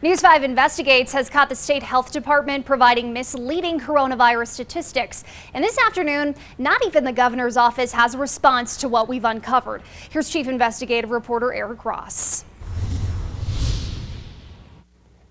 News 5 Investigates has caught the state health department providing misleading coronavirus statistics. And this afternoon, not even the governor's office has a response to what we've uncovered. Here's Chief Investigative Reporter Eric Ross.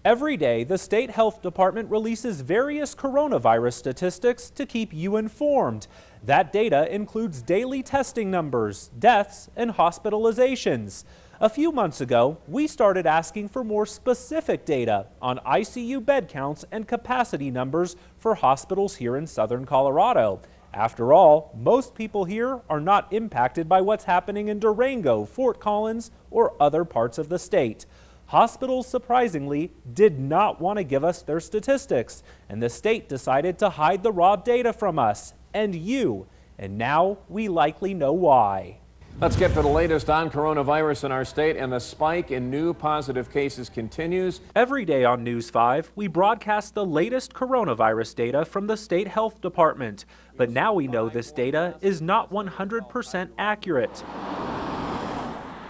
Every day, the state health department releases various coronavirus statistics to keep you informed. That data includes daily testing numbers, deaths, and hospitalizations. A few months ago, we started asking for more specific data on ICU bed counts and capacity numbers for hospitals here in southern Colorado. After all, most people here are not impacted by what's happening in Durango, Fort Collins, or other parts of the state. Hospitals, surprisingly, did not want to give us their statistics, and the state decided to hide the raw data from us and you. And now we likely know why. Let's get to the latest on coronavirus in our state, and the spike in new positive cases continues. Every day on News 5, we broadcast the latest coronavirus data from the state health department. But now we know this data is not 100% accurate.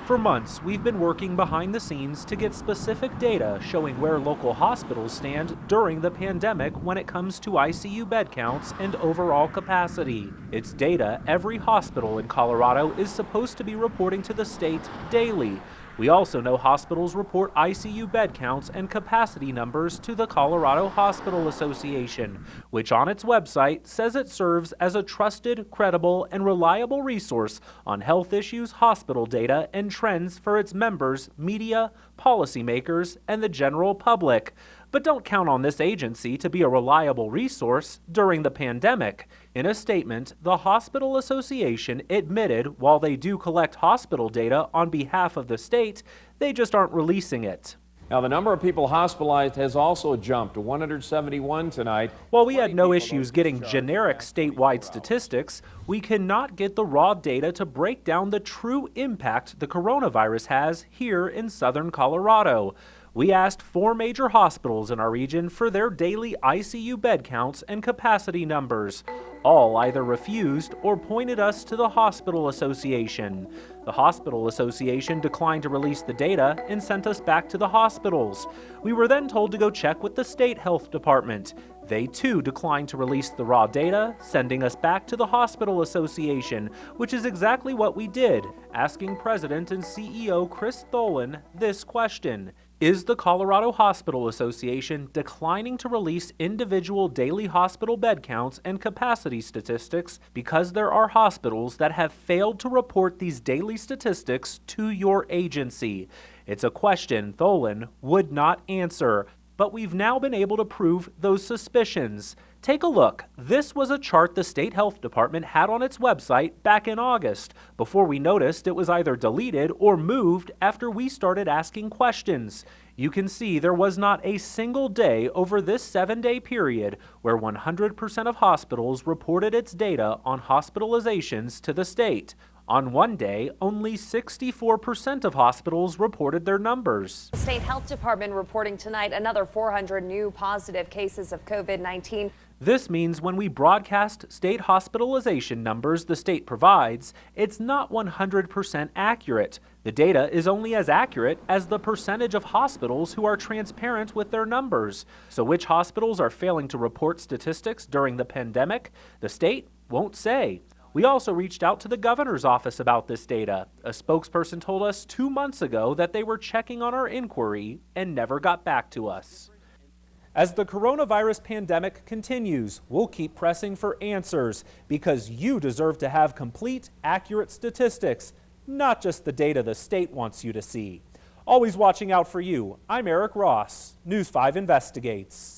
For months, we've been working behind the scenes to get specific data showing where local hospitals stand during the pandemic when it comes to ICU bed counts and overall capacity. It's data every hospital in Colorado is supposed to be reporting to the state daily. We also know hospitals report ICU bed counts and capacity numbers to the Colorado Hospital Association, which on its website says it serves as a trusted, credible, and reliable resource on health issues, hospital data, and trends for its members, media, policymakers, and the general public. But don't count on this agency to be a reliable resource during the pandemic. In a statement, the Hospital Association admitted while they do collect hospital data on behalf of the state, they just aren't releasing it. Now, the number of people hospitalized has also jumped to 171 tonight. While we had no issues getting generic statewide statistics, we cannot get the raw data to break down the true impact the coronavirus has here in southern Colorado. We asked 4 major hospitals in our region for their daily ICU bed counts and capacity numbers. All either refused or pointed us to the Hospital Association. The Hospital Association declined to release the data and sent us back to the hospitals. We were then told to go check with the state health department. They too declined to release the raw data, sending us back to the Hospital Association, which is exactly what we did, asking President and CEO Chris Tholen this question. Is the Colorado Hospital Association declining to release individual daily hospital bed counts and capacity statistics because there are hospitals that have failed to report these daily statistics to your agency? It's a question Tholen would not answer, but we've now been able to prove those suspicions. Take a look. This was a chart the state health department had on its website back in August, before we noticed it was either deleted or moved after we started asking questions. You can see there was not a single day over this 7-day period where 100% of hospitals reported its data on hospitalizations to the state. On one day, only 64% of hospitals reported their numbers. The state health department reporting tonight another 400 new positive cases of COVID-19. This means when we broadcast state hospitalization numbers the state provides, it's not 100% accurate. The data is only as accurate as the percentage of hospitals who are transparent with their numbers. So which hospitals are failing to report statistics during the pandemic? The state won't say. We also reached out to the governor's office about this data. A spokesperson told us 2 months ago that they were checking on our inquiry and never got back to us. As the coronavirus pandemic continues, we'll keep pressing for answers because you deserve to have complete, accurate statistics, not just the data the state wants you to see. Always watching out for you, I'm Eric Ross, News 5 Investigates.